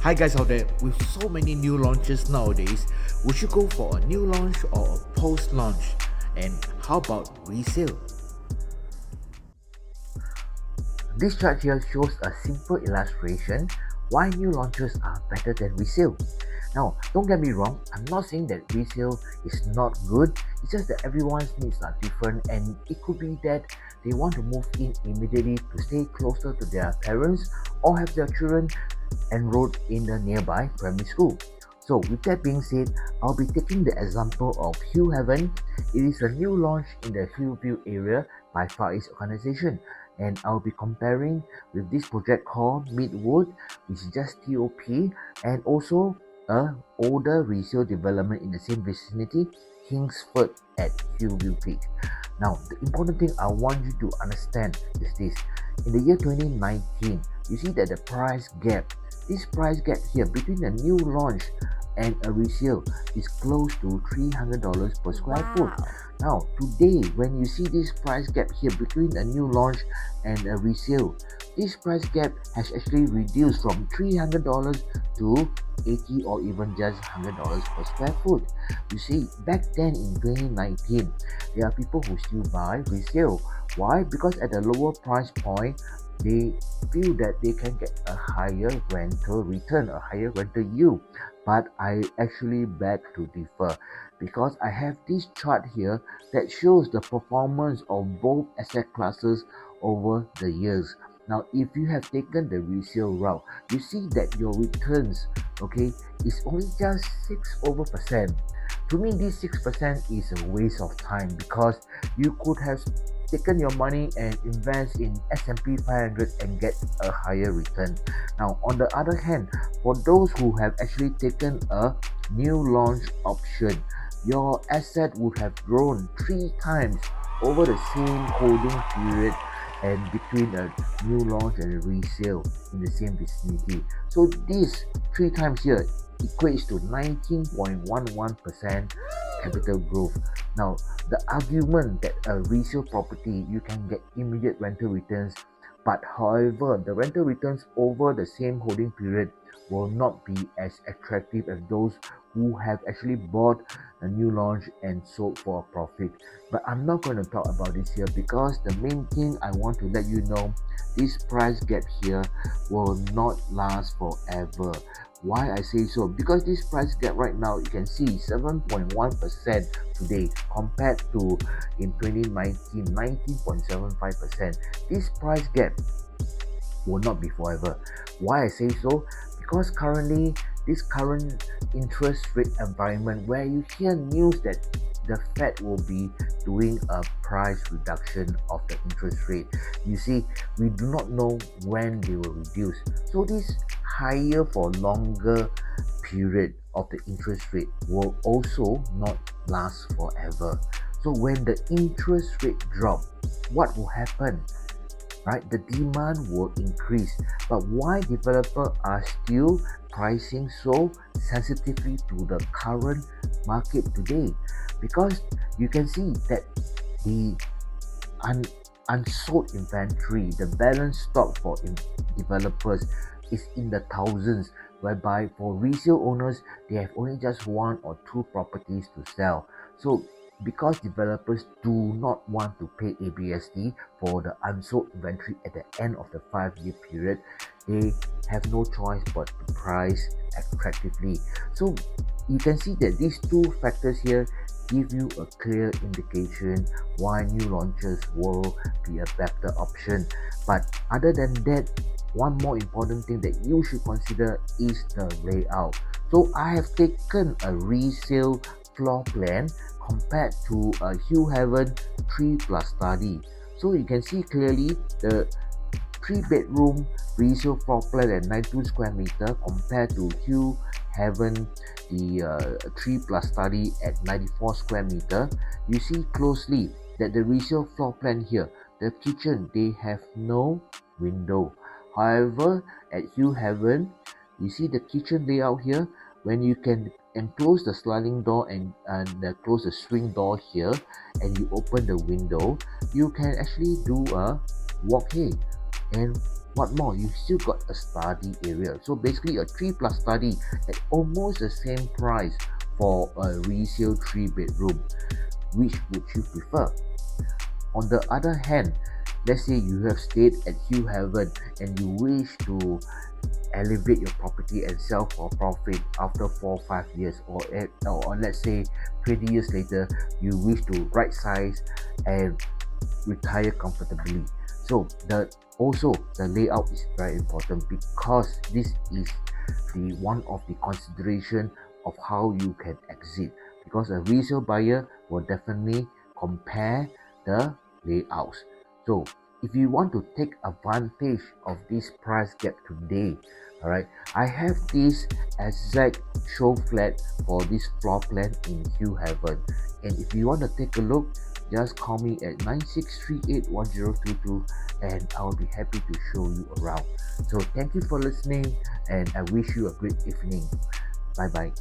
Hi guys out there, with so many new launches nowadays, would you go for a new launch or a post launch? And how about resale? This chart here shows a simple illustration why new launches are better than resale. Now, don't get me wrong, I'm not saying that resale is not good, it's just that everyone's needs are different, and it could be that they want to move in immediately to stay closer to their parents or have their children enrolled in the nearby primary school. So with that being said, I'll be taking the example of Hugh Heaven. It is a new launch in the Hillview area by Far East Organization, and I'll be comparing with this project called Midwood, which is just TOP, and also a older resale development in the same vicinity, Kingsford at Hillview Peak. Now, the important thing I want you to understand is this. In the year 2019, you see that the price gap, this price gap here between a new launch and a resale is close to $300 per square foot. Now, today, when you see this price gap here between a new launch and a resale, this price gap has actually reduced from $300 to 80 or even just $100 per square foot. You see, back then in 2019, there are people who still buy resale. Why? Because at a lower price point, they feel that they can get a higher rental return, a higher rental yield. But I actually beg to differ, because I have this chart here that shows the performance of both asset classes over the years. Now, if you have taken the resale route, you see that your returns, okay, is only just 6%. To me, this 6% is a waste of time, because you could have taken your money and invest in S&P 500 and get a higher return. Now, on the other hand, for those who have actually taken a new launch option, your asset would have grown 3 times over the same holding period and between a new launch and a resale in the same vicinity. So this 3 times here equates to 19.11% capital growth. Now, the argument that a resale property you can get immediate rental returns, but however, the rental returns over the same holding period will not be as attractive as those who have actually bought a new launch and sold for a profit. But I'm not going to talk about this here, because the main thing I want to let you know, this price gap here will not last forever. Why I say so? Because this price gap right now, you can see 7.1% today compared to in 2019 19.75%. This price gap will not be forever. Why I say so? Because currently, this current interest rate environment where you hear news that the Fed will be doing a price reduction of the interest rate, you see, we do not know when they will reduce. So this higher for longer period of the interest rate will also not last forever. So when the interest rate drop, what will happen? Right, the demand will increase. But why developers are still pricing so sensitively to the current market today? Because you can see that the unsold inventory, the balance stock for developers is in the thousands, whereby for resale owners, they have only just 1 or 2 properties to sell. So because developers do not want to pay ABSD for the unsold inventory at the end of the 5-year period, they have no choice but to price attractively. So you can see that these 2 factors here give you a clear indication why new launches will be a better option. But other than that, one more important thing that you should consider is the layout. So I have taken a resale floor plan compared to a Hugh Heaven 3 plus study. So you can see clearly the 3-bedroom resale floor plan at 92 square meter compared to Hugh Heaven the 3 plus study at 94 square meter. You see closely that the resale floor plan here, the kitchen, they have no window. However, at Hugh Heaven, you see the kitchen layout here, when you can enclose the sliding door and close the swing door here, and you open the window, you can actually do a walkway. And What more, you still got a study area. So basically a 3 plus study at almost the same price for a resale 3 bedroom. Which would you prefer? On the other hand, let's say you have stayed at Hugh Haven and you wish to elevate your property and sell for profit after 4 or 5 years, or let's say 20 years later, you wish to right size and retire comfortably. So the layout is very important, because this is the one of the consideration of how you can exit, because a resale buyer will definitely compare the layouts. So if you want to take advantage of this price gap today, all right, I have this exact show flat for this floor plan in Hugh Haven, and if you want to take a look, just call me at 96381022 and I'll be happy to show you around. So thank you for listening, and I wish you a great evening. Bye bye.